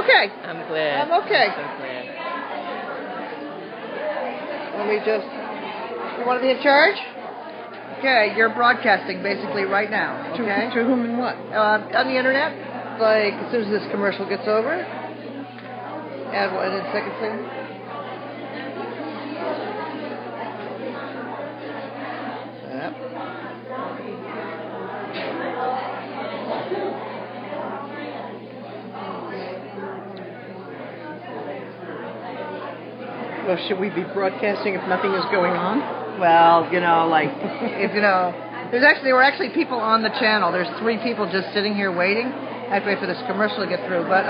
okay. I'm glad. I'm okay. I'm so glad. Let me just... You want to be in charge? Okay, you're broadcasting basically right now, okay? To whom and what? On the internet, like as soon as this commercial gets over. Add one in second thing. Yep. Well, should we be broadcasting if nothing is going on? Well, like, if we're actually people on the channel. There's 3 people just sitting here waiting. I have to wait for this commercial to get through. But,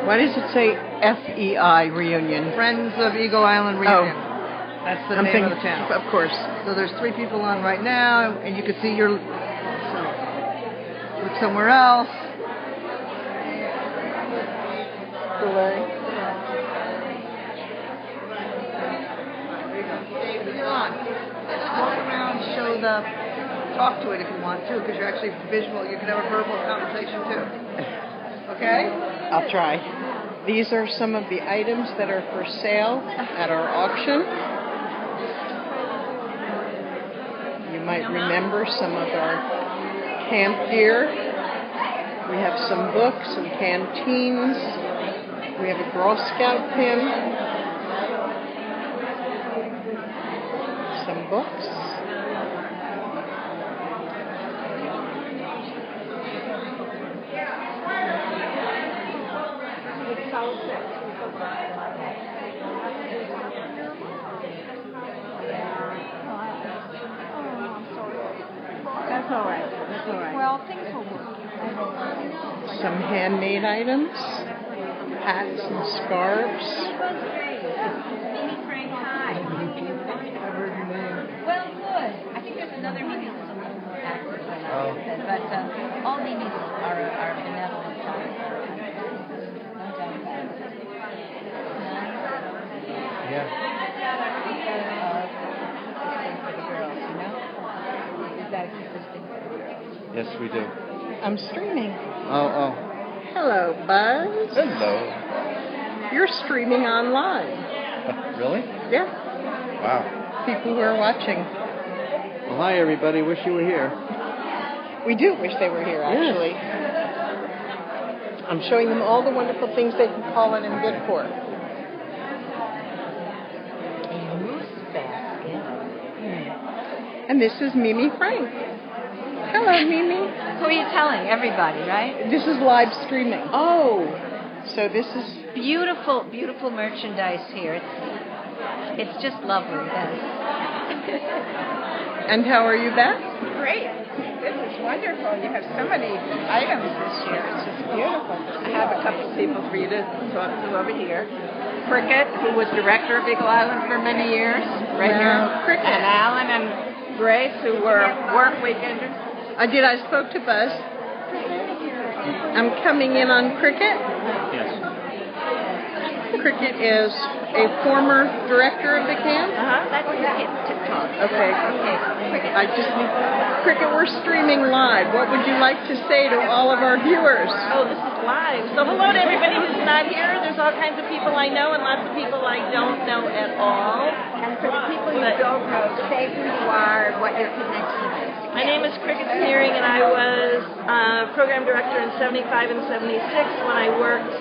Why does it say FEI Reunion? Friends of Eagle Island Reunion. Oh. That's the name of the channel. Of course. So there's 3 people on right now, and you can see look somewhere else. Delay. You're on. Walk around, talk to it if you want to, because you're actually visual. You can have a verbal conversation too. Okay? I'll try. These are some of the items that are for sale at our auction. You might remember some of our camp gear. We have some books and canteens. We have a Girl Scout pin. Some books. That's all right. Well, things will work. Some handmade items. Hats and scarves. Well, good. I think there's another Mimi who's a little more active than I said, but all Mimis are benevolent types. No doubt about it. Yeah. For the girls, We've got to keep this thing for the girls. Yes, we do. I'm streaming. Oh. Hello, Buzz. Hello. You're streaming online. Really? Yeah. Wow. People who are watching. Well, hi, everybody. Wish you were here. We do wish they were here, actually. I'm showing them all the wonderful things they can call in and bid for. A moose basket. And this is Mimi Frank. Hello, Mimi. Who are you telling? Everybody, right? This is live streaming. Oh. So this is... Beautiful, beautiful merchandise here. It's just lovely, yes. And how are you, Beth? Great. This is wonderful. You have so many items this year. It's just beautiful. I have a couple of people for you to talk to over here. Cricket, who was director of Eagle Island for many years, right here. Cricket. And Alan and Grace, who were work weekenders. I spoke to Buzz. I'm coming in on Cricket. Yes. Cricket is a former director of the camp. That's TikTok. Okay. Cricket. I just need... Cricket, we're streaming live. What would you like to say to all of our viewers? Oh, this is live. So hello to everybody who's not here. There's all kinds of people I know and lots of people I don't know at all. And for the people you don't know, say who you are and what your connection is. My name is Cricket Sneering, and I was program director in 75 and 76 when I worked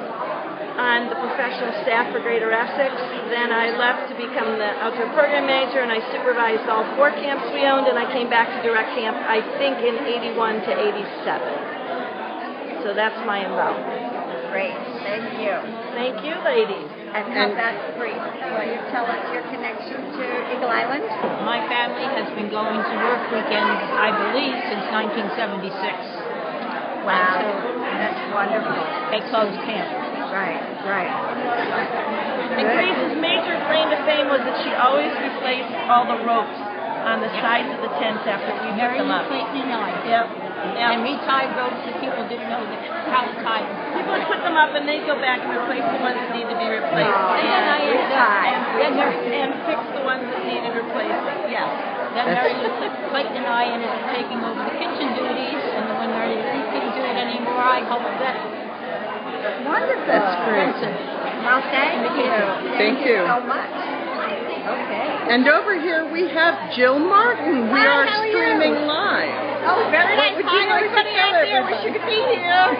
on the professional staff for Greater Essex. Then I left to become the outdoor program manager, and I supervised all 4 camps we owned, and I came back to direct camp, I think, in 81 to 87. So that's my involvement. Great. Thank you. Thank you, ladies. And how about Bree? Will you tell us your connection to Eagle Island? My family has been going to work weekends, I believe, since 1976. Wow. That's wonderful. They closed camp. Right. And Grace's major claim to fame was that she always replaced all the ropes on the sides of the tents after we put them up. Completely nice. Yep. And we tied ropes that people didn't know how to tie them. People would put them up and they'd go back and replace the ones that need to be replaced. And fix the ones that needed replacing. Yes. Then Mary Clayton and I ended up taking over the kitchen duties, and when Mary help with that. Wonderful. That's great. Well, thank you. Thank you. so much. Okay. And over here we have Jill Martin. We Hi, are how are you? streaming live. Oh, very nice. Would you Hi, like to everybody tell out there. Wish you could be here.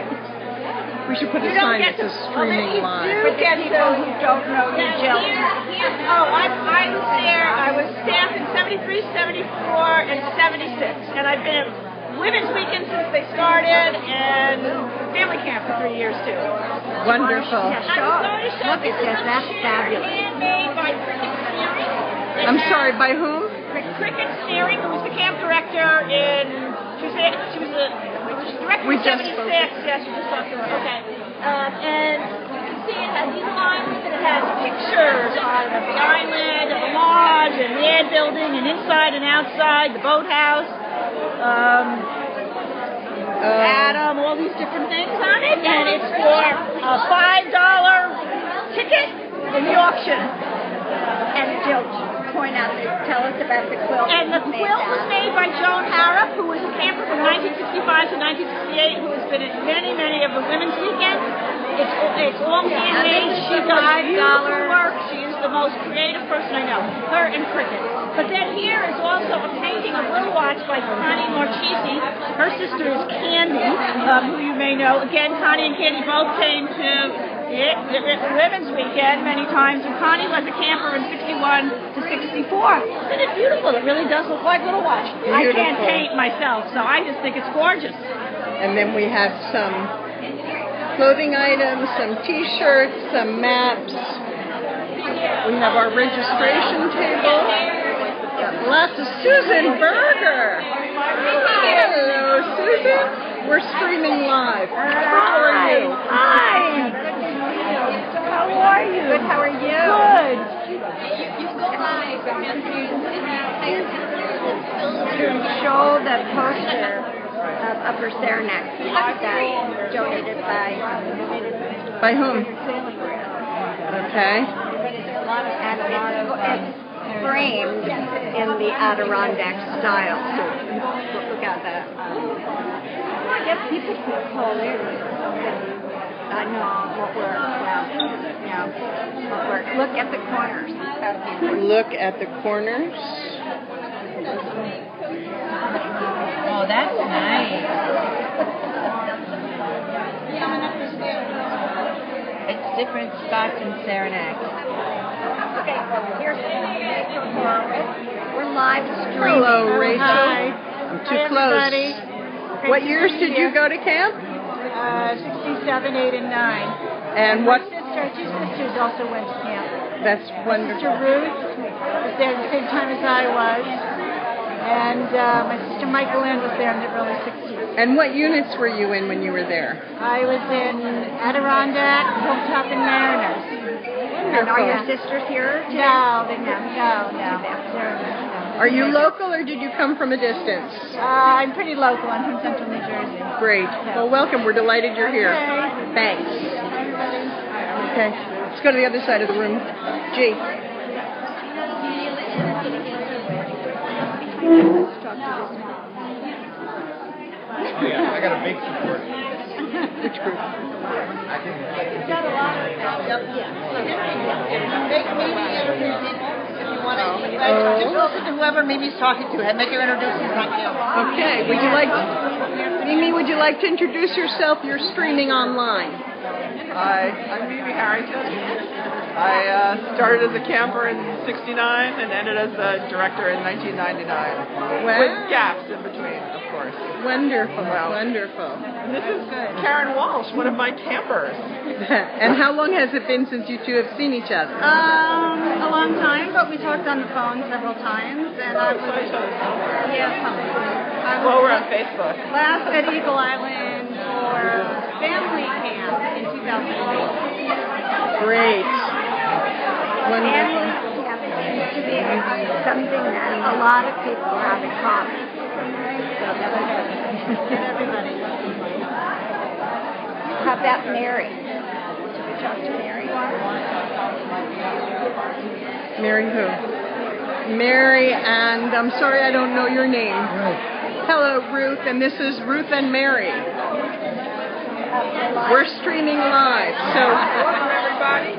We should put a sign that says streaming live. For the people who don't know you, Jill. I was there. I was staff in 73, 74, and 76. And I've been at Women's Weekend since they started, and family camp for 3 years, too. Wonderful. Yeah, sure. Look at this. That's fabulous. Handmade by Cricket Sneering. I'm sorry, by whom? Cricket Sneering, who was the camp director in, she was the director We in just 76. spoke. Yes, we just talked to her. Okay. And you can see it has these lines, and it has pictures on the island, of the lodge, and the ad building, and inside and outside, the boathouse. Adam, all these different things on it, and it's for a $5 ticket in the auction. And Jill, point out, tell us about the quilt. And the quilt was made by Joan Harrop, who was a camper from 1965 to 1968, who has been at many, many of the women's weekends. It's all handmade. She does beautiful work. She is the most creative person I know. Her and Cricket. But then here is also a painting of Little Watch by Connie Marchese. Her sister is Candy, who you may know. Again, Connie and Candy both came to the Women's Weekend many times, and Connie was a camper in 61 to 64. Isn't it beautiful? It really does look like Little Watch. I can't paint myself, so I just think it's gorgeous. And then we have some clothing items, some t-shirts, some maps. We have our registration table. Lots of Susan Berger. Hello, Susan. We're streaming live. How are you? Hi. How are you? Good. How are you? Good. To show the poster of Upper Saranac that donated By whom? Okay. and it's framed in the Adirondack style. So look at that. I guess people could call in. No, what works. What works. Look at the corners. Look at the corners. Oh, that's nice. It's different spots in Saranac. Okay, here's we're live streaming. Hello, Rachel. Hi. I'm too Hi, close. everybody. What years did you go to camp? 67, 8, and 9. And what? Two sisters also went to camp. That's Sister wonderful. Ruth was there at the same time as I was. And my sister Michael-Ann was there in the early 60s. And what units were you in when you were there? I was in Adirondack, Hilltop, and Mariners. And are your sisters here today? No. They're Are you local or did you come from a distance? I'm pretty local. I'm from Central New Jersey. Great. Well, welcome. We're delighted you're here. Okay. Thanks. Hi, everybody. Okay. Let's go to the other side of the room. G. Oh, yeah. I got a big support. Which group? I think Just listen to whoever Mimi's talking to. Make her introduce herself. Okay. Mimi, would you like to introduce yourself? You're streaming online. Hi, I'm Mimi Harrington. I started as a camper in '69 and ended as a director in 1999. Wow. With gaps in between, of course. Wonderful. Wow. Wonderful. And this is Karen Walsh, one of my campers. And how long has it been since you two have seen each other? A long time, but we talked on the phone several times, and I was Well, we're on Facebook. last at Eagle Island for family camp in 2008. Great. Wonderful. Family camp seems to be something that a lot of people have in common. So everybody. How about Mary? Should we talk to Mary? Mary who? Mary and, I'm sorry I don't know your name. Hello, Ruth, and this is Ruth and Mary. We're streaming live, so Welcome, everybody.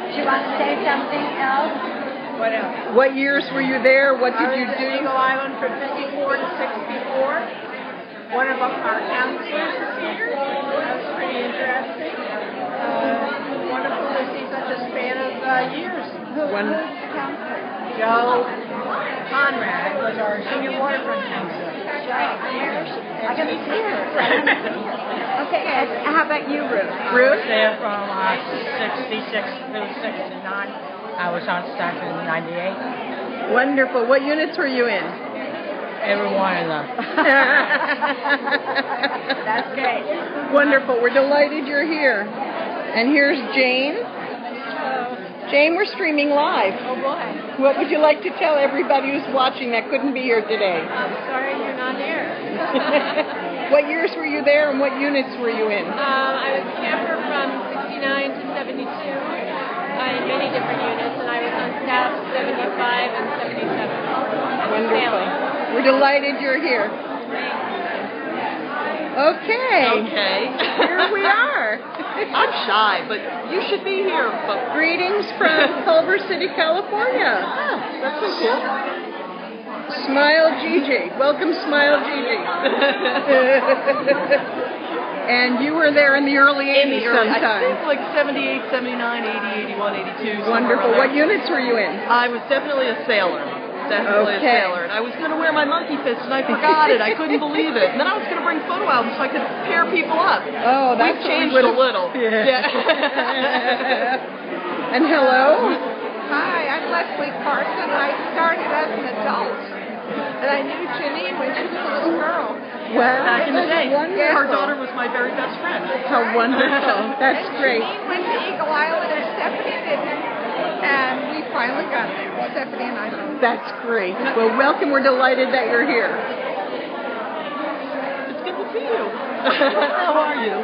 Do you want to say something else? What else? what years were you there? What I did you was at do? Eagle Island from 54 to 64. One of our counselors is here. That was pretty interesting. Wonderful to see such a span of years. One, Joe Conrad was our senior waterfront counselor. I got to see her. Okay, how about you, Ruth? Ruth? There from 66 to 69. I was on staff in 98. Wonderful. What units were you in? Every one of them. That's great. Wonderful. We're delighted you're here. And here's Jane. Jane, we're streaming live. Oh boy. What would you like to tell everybody who's watching that couldn't be here today? I'm sorry you're not here. What years were you there and what units were you in? I was a camper from 69 to 72 in many different units, and I was on staff 75 and 77. Wonderful. We're delighted you're here. Okay. Okay. Here we are. I'm shy, but you should be here. But Greetings from Culver City, California. that's so cool. Smile Gigi. Welcome, Smile Gigi. And you were there in the early 80s I sometime. think like 78, 79, 80, 81, 82. Wonderful. What units were you in? I was definitely a sailor. Definitely Okay. a sailor. And I was going to wear my monkey fist, and I forgot it. I couldn't believe it. And then I was going to bring photo albums so I could pair people up. Oh, that's We've changed a little. Yeah. And hello. Hi, I'm Leslie Carson. I started as an adult. And I knew Janine when she was a little girl. Well, Back in the day, wonderful. her daughter was my very best friend. How wonderful. That's great. Janine went to Eagle Island and Stephanie didn't. And we finally got there. Stephanie and I both. That's great. Well, welcome. We're delighted that you're here. It's good to see you. How are you?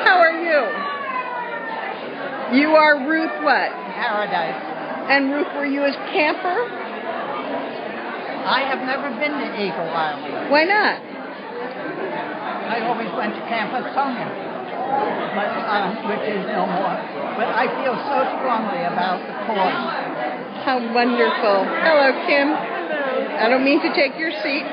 How are you? You are Ruth what? Paradise. And Ruth, were you a camper? I have never been to Eagle Island. Why not? I always went to Camp Sonia, but which is no more. But I feel so strongly about the cause. How wonderful. Hello, Kim. I don't mean to take your seat.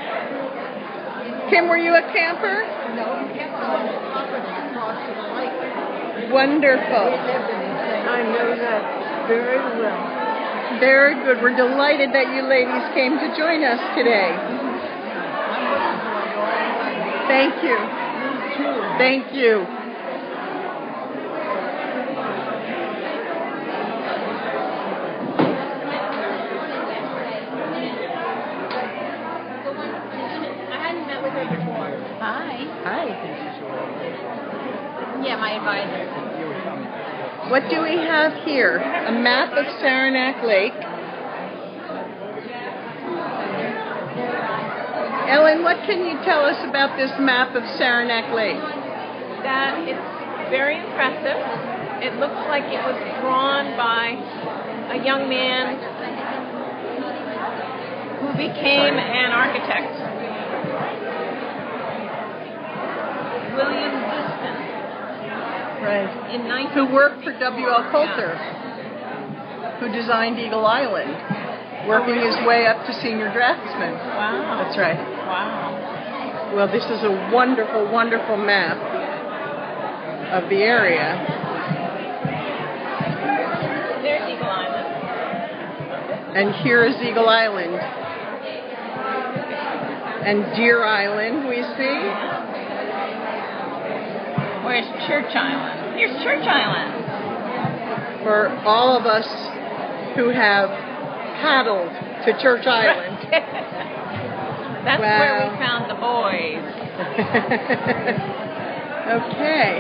Kim, were you a camper? No, we kept on the property across the lake. Wonderful. We lived in the same. I know that very well. Very good. We're delighted that you ladies came to join us today. Thank you. Thank you. I hadn't met with her before. Hi. Hi. Yeah, my advisor. What do we have here? A map of Saranac Lake. Ellen, what can you tell us about this map of Saranac Lake? That it's very impressive. It looks like it was drawn by a young man who became an architect. William Easton. Right. In 19 Who worked for W.L. Coulter, who designed Eagle Island, working his way up to senior draftsman. Wow. That's right. Wow. Well, this is a wonderful, wonderful map of the area. There's Eagle Island. And here is Eagle Island. And Deer Island, we see. Where's Church Island? Here's Church Island. For all of us who have paddled to Church Island. That's Wow. where we found the boys. Okay.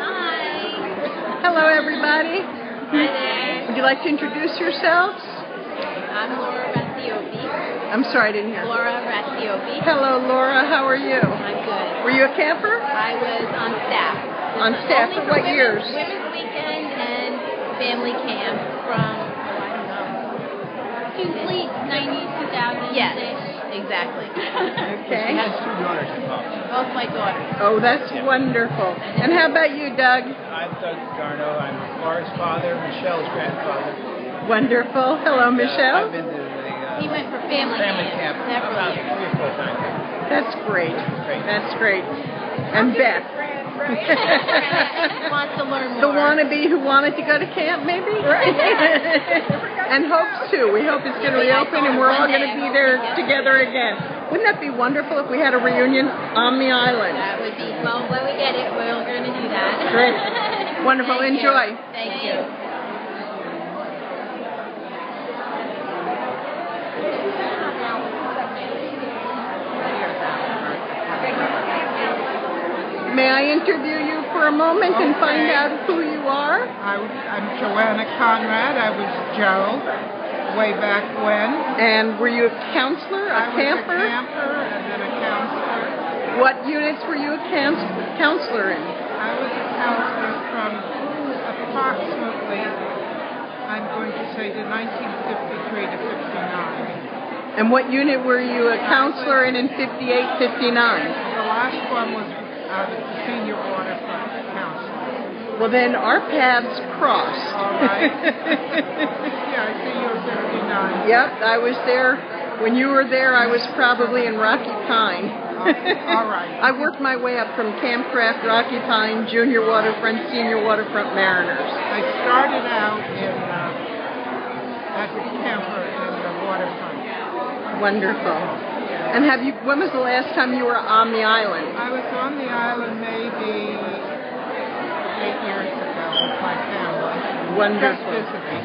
Hi. Hello, everybody. Hi there. Would you like to introduce yourselves? I'm Laura Rathiopi. I'm sorry, I didn't hear. Laura Ratiovi. Hello, Laura. How are you? I'm good. Were you a camper? I was on staff. On staff for what years? Women's Weekend and Family Camp from, late 90s, 2000s. Yes, exactly. Okay. She has two daughters involved. Both my daughters. Oh, that's wonderful. And how about you, Doug? I'm Doug Garno. I'm Laura's father, Michelle's grandfather. Wonderful. Hello, Michelle. I've been to the He went for family camp several about years. 3 or 4 times. That's great. Great. That's great. And Beth. Wants to learn more. The wannabe who wanted to go to camp, maybe? And hopes, too. We hope it's going to reopen and we're all going to be there together again. Wouldn't that be wonderful if we had a reunion on the island? That would be, well, when we get it, we're going to do that. Great. Wonderful. Thank Enjoy. You. Thank you. May I interview you for a moment and find out who you are? I'm Joanna Conrad. I was Joe way back when. And were you a counselor, a camper? I was a camper and then a counselor. What units were you a counselor in? I was a counselor from approximately, I'm going to say, the 1953 to 59. And what unit were you a counselor in 58, 59? The last one was the senior waterfront counselor. Well, then our paths crossed. All right. Yeah, I see you're 59. Yep, I was there. When you were there, I was probably in Rocky Pine. All right. I worked my way up from Campcraft, Rocky Pine, Junior Waterfront, Senior Waterfront Mariners. I started out as a camper in the waterfront. Wonderful. And when was the last time you were on the island? I was on the island maybe 8 years ago with my family. Wonderful. Just visiting.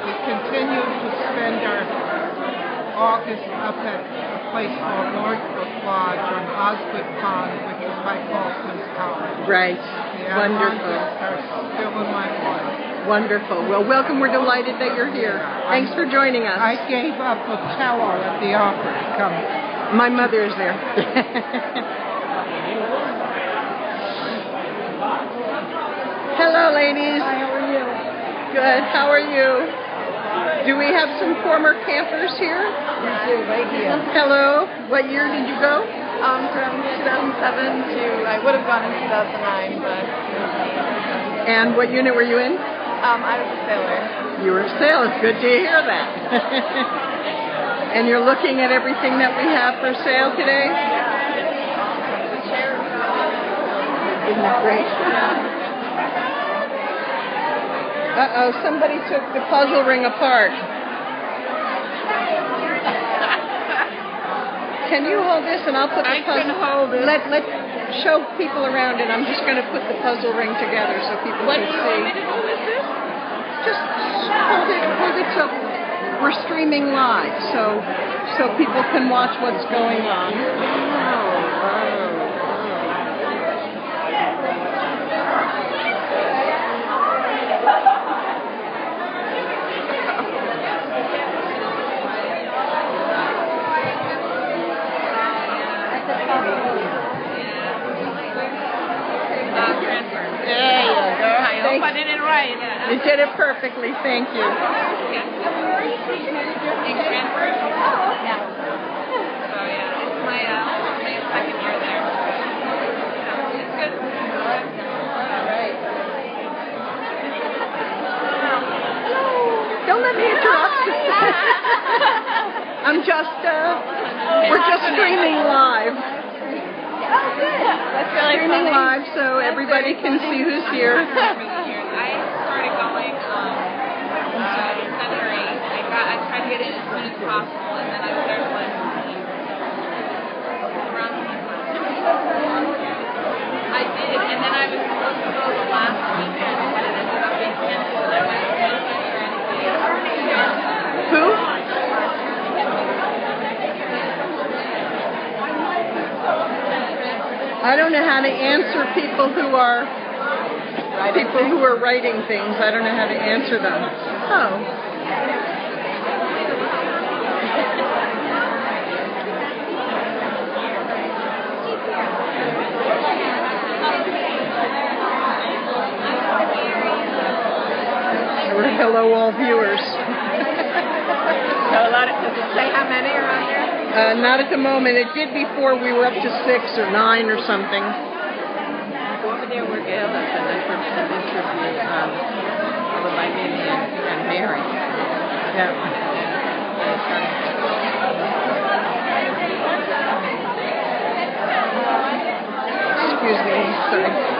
We continued to spend our August up at a place called Northbrook Lodge on Osgood Pond, which is by Colston's College. Right. The Wonderful. Adirondacks are still in my blood. Wonderful. Well, welcome. We're delighted that you're here. Thanks for joining us. I gave up Othello at the opera to come. My mother is there. Hello, ladies. Hi, how are you? Good. How are you? Do we have some former campers here? We do, right here. Hello. What year did you go? From 2007 to, I would have gone in 2009, but And what unit were you in? I was a sailor. You were a sailor. Good to hear that. And you're looking at everything that we have for sale today? Isn't that great? Uh-oh, somebody took the puzzle ring apart. Can you hold this and I'll put the puzzle... I can hold it. Let's show people around and I'm just going to put the puzzle ring together so people can see. What do you want me to do with this? Just hold it so we're streaming live so people can watch what's going on. There you go. I hope I did it right. You did it perfectly. Thank you. In Cranford? Yeah. So yeah, it's my second year there. It's good. Don't let me interrupt. We're just streaming live. That's really Streaming funny. live so everybody can see who's here. I started going February. I tried to get in as soon as possible, and then I was there for around I did, and then I was supposed to go the last weekend, but it ended up being canceled. I went to Who? I don't know how to answer people who are writing things. I don't know how to answer them. Oh. Or hello, all viewers. So does it say how many are on there? Not at the moment. It did before. We were up to 6 or 9 or something. Over there were Gail that's an interview by Minnie and Mary. Yeah. Excuse me. Sorry.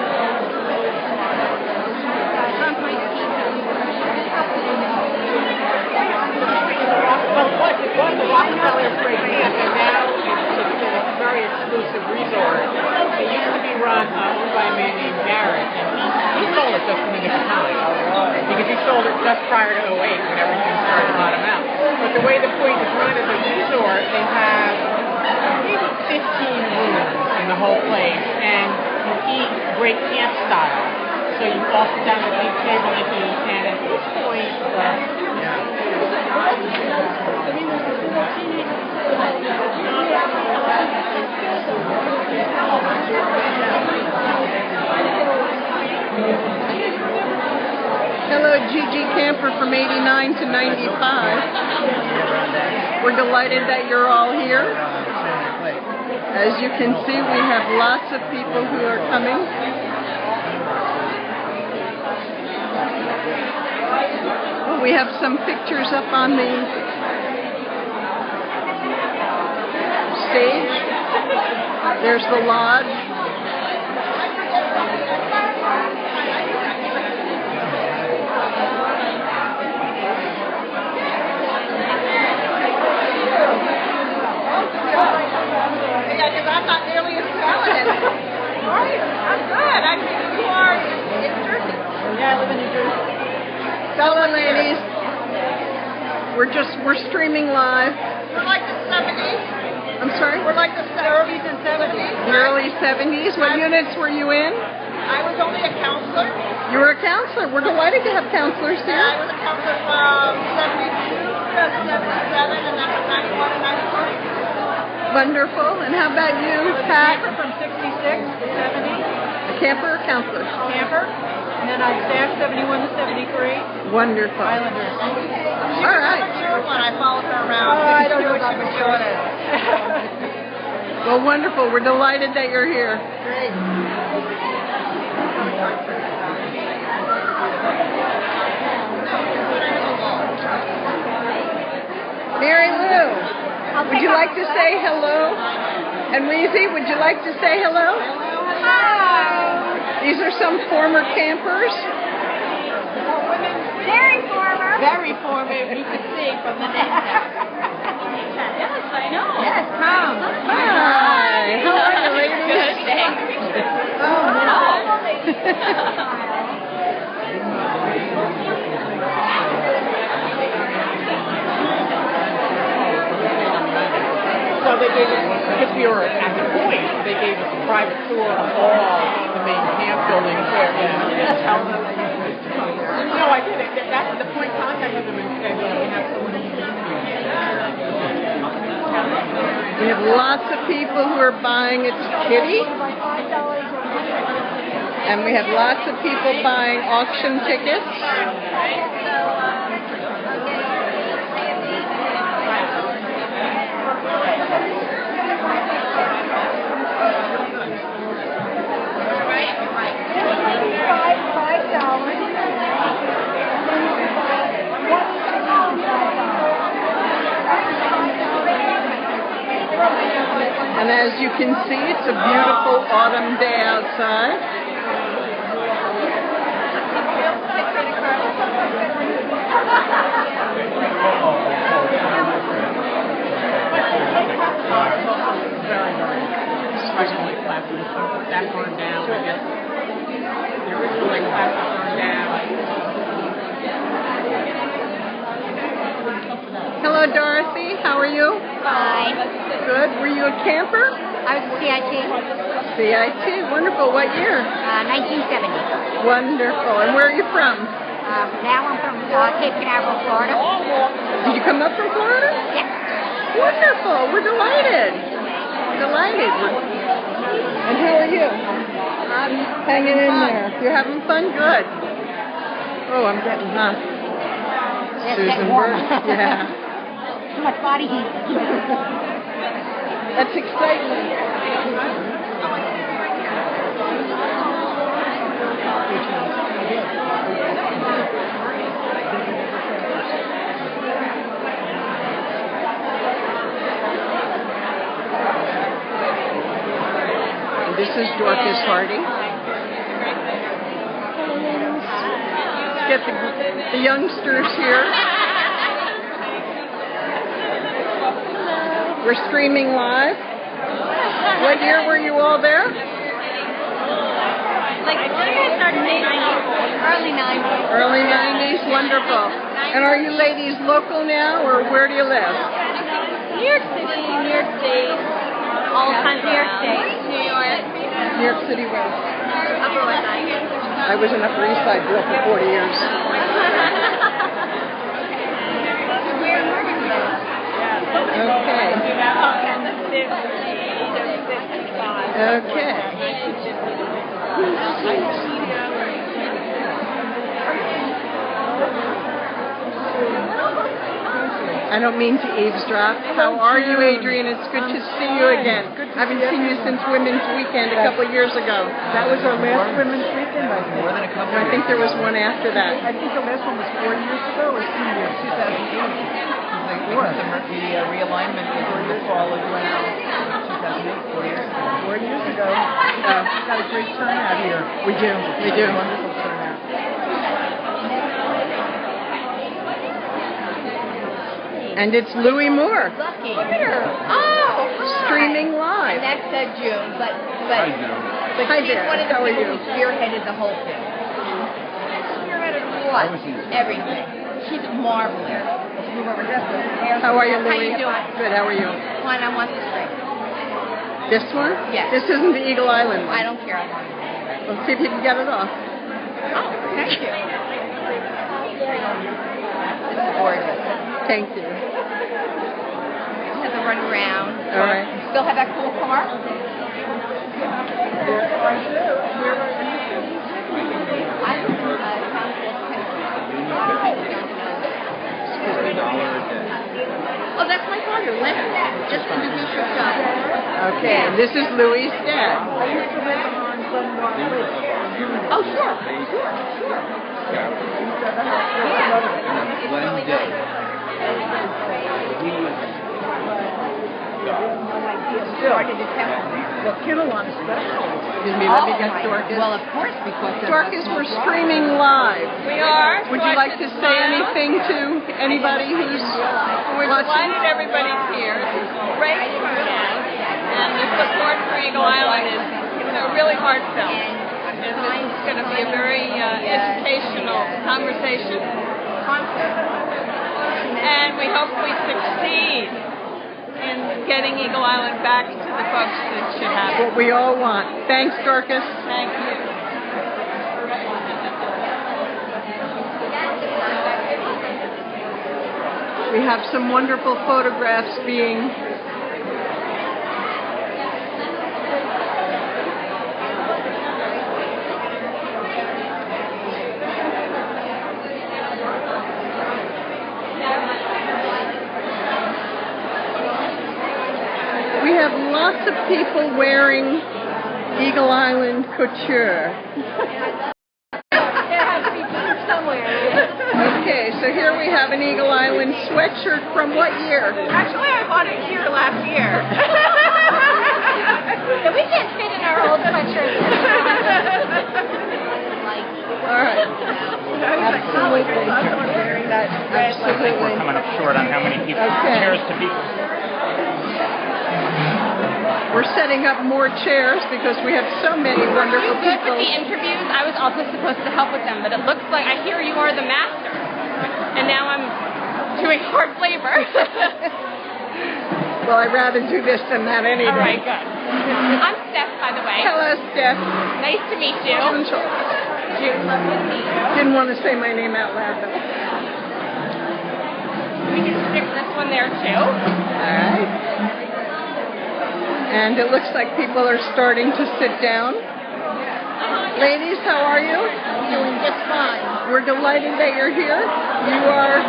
Well, it was a Rockefeller Great Camp, and now it's a very exclusive resort. It used to be run owned by a man named Garrett, and he sold it just in the nick of time. Because he sold it just prior to 08 when everything started to bottom out. But the way the Point is run as a resort, they have maybe 15 rooms in the whole place, and you eat great camp style. So you all sit down at the big table and eat, and at this point, Hello, Gigi Camper from 89 to 95. We're delighted that you're all here. As you can see, we have lots of people who are coming. We have some pictures up on the stage. There's the lodge. Yeah, because I'm not nearly as talented. Right? I'm good. I think you are in Jersey. Yeah, I live in New Jersey. Hello, ladies. We're streaming live. We're like the 70s. I'm sorry? We're like the 30s and 70s. The early 70s. What units were you in? I was only a counselor. You were a counselor. We're delighted to have counselors here. Yeah, I was a counselor from 72 to 77, and then from 91 to 93. Wonderful. And how about you, Pat? Camper from 66 to 70. A camper or counselor? Camper. And then I staffed 71 to 73. Wonderful. Islanders. She All was right. a mature one. I followed her around. I don't know what she was doing. Well, wonderful. We're delighted that you're here. Great. Mary Lou, would you like to say hello? And Reezy, would you like to say hello? Hi. These are some former campers. Very former. Very formal, you can see from the net. Yes, I know. Yes, come. Hi. How are you, ladies? Good, thanks. so they gave us, because we were at the Point, they gave us a private tour of all the main camp buildings there. No, I didn't. That's the Point contacted them and said, we have someone in the We have lots of people who are buying its kitty. And we have lots of people buying auction tickets. And as you can see, it's a beautiful autumn day outside. originally classes. That burned down, I guess. The original classes burned down. Hello, Dorothy. How are you? Fine. Good. Were you a camper? I was CIT. CIT. Wonderful. What year? 1970. Wonderful. And where are you from? Now I'm from Cape Canaveral, Florida. Did you come up from Florida? Yes. Wonderful. We're delighted. Delighted. And how are you? I'm hanging in there. You're having fun? Good. Oh, I'm getting hot. It's Susan getting warm. Bird. Yeah. Too much body heat. That's exciting. And this is Dorcas Hardy. Let's get the youngsters here. We're streaming live. What year were you all there? Like, I think I started in Early 90s. Early 90s, wonderful. And are you ladies local now, or where do you live? New York City, New York State, all kinds of New York State, New York, New York City where? Upper West Side. I was an Upper East Side girl for 40 years. Okay. Okay. I don't mean to eavesdrop. How are you, Adrian? It's good to see you again. I haven't seen you since Women's Weekend a couple years ago. That was our last Women's Weekend, I think. More than a couple I think there was one after that. I think the last one was 4 years ago or 2 years? 2008. Because the realignment was in the fall of 2008, 4 years ago. 4 years ago. We've got a great turnout here. We do. We do. Wonderful turnout. And it's Louis Moore, Lucky. Oh, streaming live. And that's June, but Hi she's there. one of the How are people you? who spearheaded the whole thing. Spearheaded what? Everything. She's marvelous. How are you, How Louis? you doing? Good. How are you? Fine, I want this ring. This one? Yes. This isn't the Eagle Island one. I don't care. I want it. Let's see if you can get it off. Oh, thank you. This is gorgeous. Thank you. Just have to run around. All right. Still have that cool car? Oh, that's my father, Leonard. Just introduce yourself. Okay. And this is Louis' dad. Oh, sure. Sure. Glenn Day. Well, Kinnelon especially. Excuse me, let me get Dorcas. Well, of course, because Dorcas, we're streaming live. We are. Would you like to say anything to anybody who's We're watching? delighted everybody's here. It's a great turnout, and the support for Eagle Island is really heartfelt. And this is going to be a very educational conversation. And we hope we succeed in getting Eagle Island back to the folks that should have it. What we all want. Thanks, Dorcas. Thank you. We have some wonderful photographs being we have lots of people wearing Eagle Island couture. Okay, so here we have an Eagle Island sweatshirt from what year? Actually, I bought it here last year. So we can't fit in our old sweatshirts. All right. Absolutely. Absolutely. We're coming up short on how many people, Okay. chairs to people. We're setting up more chairs because we have so many wonderful Good with people. the interviews. I was also supposed to help with them, but it looks like I hear you are the master, and now I'm doing hard labor. Well, I'd rather do this than that anyway. All right, good. I'm Steph, by the way. Hello, Steph. Nice to meet you. June Charles. June, lovely to meet you. Didn't want to say my name out loud, though. We can stick this one there too. All right. And it looks like people are starting to sit down. Ladies, how are you? Doing just fine. We're delighted that you're here. You are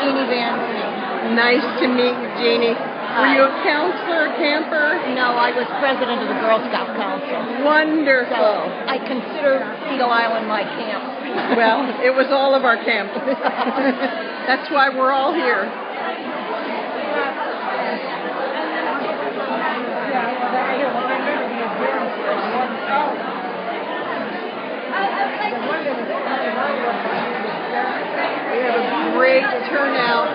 Jeannie Van Zandt. Nice to meet you, Jeannie. Were you a counselor, a camper? No, I was president of the Girl Scout Council. Wonderful. So I consider Eagle Island my camp. Well, it was all of our camp. That's why we're all here. We have a great turnout.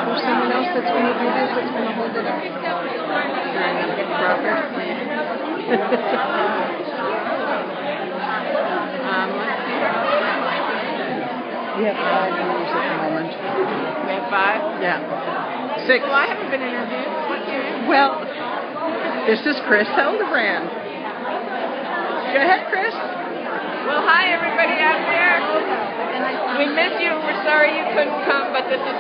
Is there someone else that's going to do this, that's going to hold it up? Robert? We have 5 members at the moment. We have 5? Yeah. 6. Well, I haven't been interviewed. What's your name? Well, this is Chris Hildebrand. Go ahead, Chris. Well, hi, everybody out there. We miss you. We're sorry you couldn't come, but this is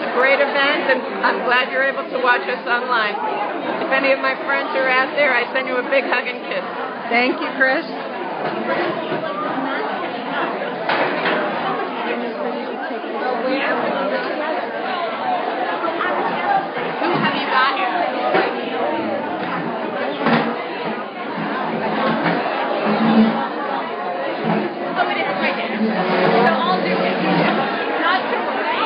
a great event, and I'm glad you're able to watch us online. If any of my friends are out there, I send you a big hug and kiss. Thank you, Chris. Who have you got here? Oh, it is right there. So I'll do it. Not to worry.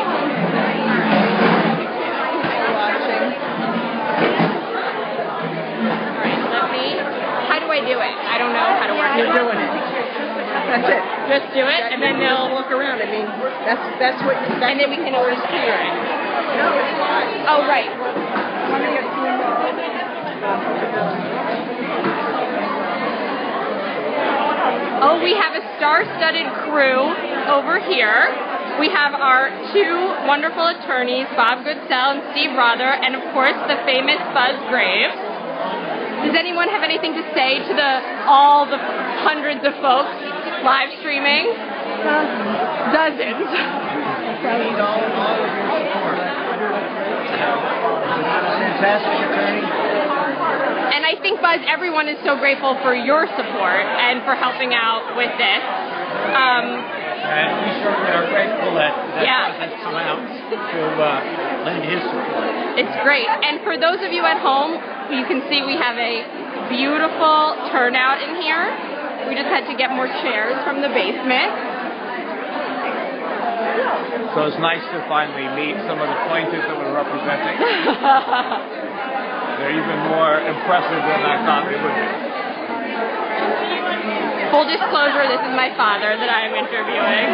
Watching. All right, let me. How do I do it? I don't know how to work. You're doing it. That's it. Just do it, and then Just they'll. walk around. I mean, that's what. And then we can always clear it. No, it's not. Oh, right. Oh, we have a star-studded crew over here. We have our 2 wonderful attorneys, Bob Goodsell and Steve Rother, and of course the famous Buzz Graves. Does anyone have anything to say to all the hundreds of folks live streaming? Dozens. Fantastic attorney. And I think, Buzz, everyone is so grateful for your support and for helping out with this. And we certainly are grateful that Yeah. Buzz has come out to lend his support. It's great. And for those of you at home, you can see we have a beautiful turnout in here. We just had to get more chairs from the basement. So it's nice to finally meet some of the plaintiffs that we're representing. They're even more impressive than I thought they would be. Full disclosure, this is my father that I am interviewing.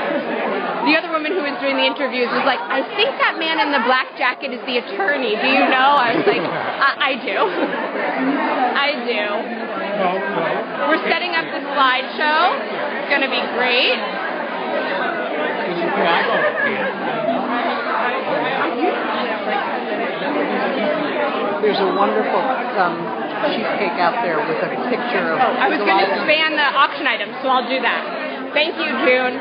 The other woman who was doing the interviews was like, I think that man in the black jacket is the attorney. Do you know? I was like, I do. I do. We're setting up the slideshow. It's going to be great. There's a wonderful cheesecake out there with a picture of. I was going to span the auction items, so I'll do that. Thank you, June.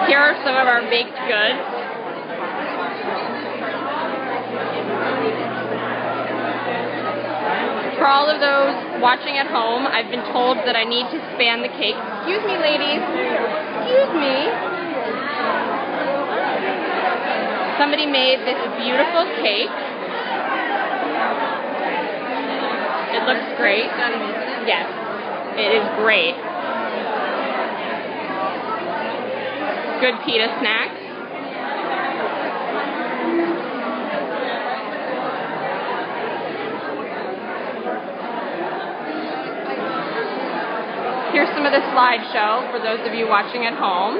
Here are some of our baked goods. For all of those watching at home, I've been told that I need to span the cake. Excuse me, ladies. Excuse me. Somebody made this beautiful cake. It looks great. Yes, it is great. Good pita snacks. Here's some of the slideshow for those of you watching at home.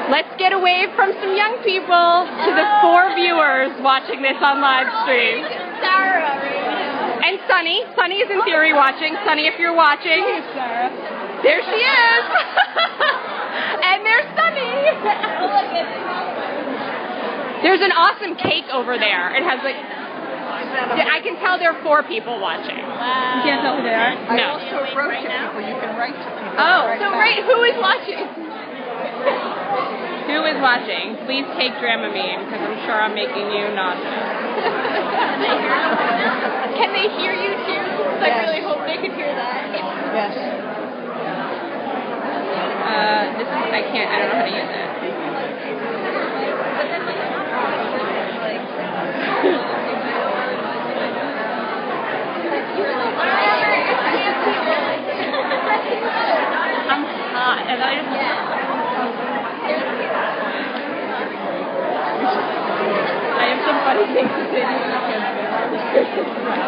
Let's get a wave from some young people to the 4 viewers watching this on live stream. And Sunny. Sunny is in theory watching. Sunny, if you're watching. There she is. And there's Sunny. There's an awesome cake over there. It has like, I can tell there are 4 people watching. You can't tell who they are? I No. also wrote to people. You can write to people. Oh, so who is watching? Who is watching? Please take Dramamine, because I'm sure I'm making you nauseous. Can they hear you too? I really hope they could hear that. Yes. I can't, I don't know how to use it. I'm hot, and I just... I have some funny things to say.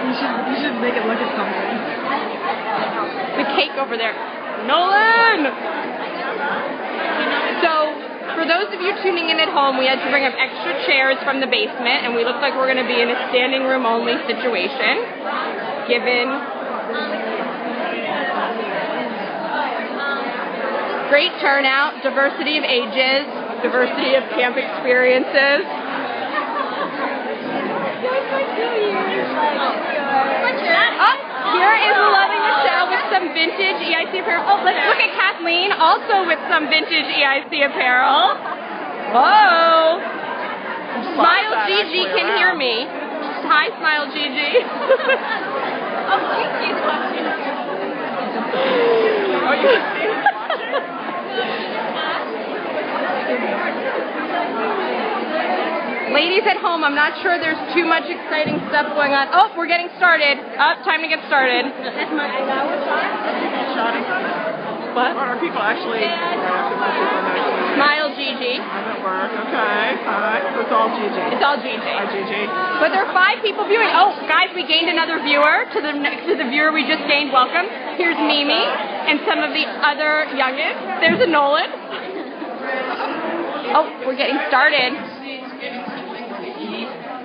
You should make it look at something. The cake over there. Nolan! So, for those of you tuning in at home, we had to bring up extra chairs from the basement, and we look like we're going to be in a standing room only situation, given great turnout, diversity of ages, diversity of camp experiences. Here is Loving Michelle with some vintage EIC apparel. Oh, let's look at Kathleen, also with some vintage EIC apparel. Whoa! Smile Gigi can hear me. Hi, Smile Gigi. Oh, Gigi's watching. Oh, you can see who's Ladies at home, I'm not sure there's too much exciting stuff going on. Oh, we're getting started. Time to get started. What? Are people actually... Smile Gigi. I'm at work. Okay. Hi. It's all Gigi. It's all Gigi. Hi, Gigi. But there are 5 people viewing. Oh, guys, we gained another viewer to the viewer we just gained. Welcome. Here's Mimi and some of the other youngest. There's a Nolan. Oh, we're getting started.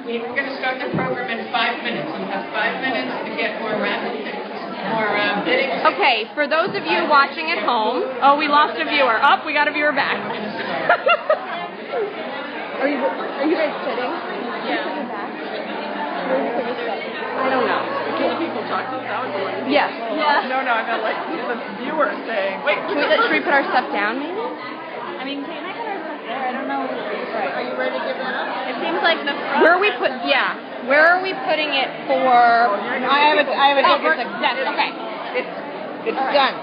We're going to start the program in 5 minutes. You have 5 minutes to get more bidding. Okay, for those of you watching at home, oh, we lost a viewer. Oh, we got a viewer back. Are you guys sitting? Yeah. I don't know. Can people talk to us? That was the one. Yes. Yeah. No, I meant like the viewer saying. Wait, should we put our stuff down, maybe? I mean, can I put our stuff there? I don't know. Are you ready to give that up? It seems like the front. Where are we putting it for? I have a different. Okay. It's done.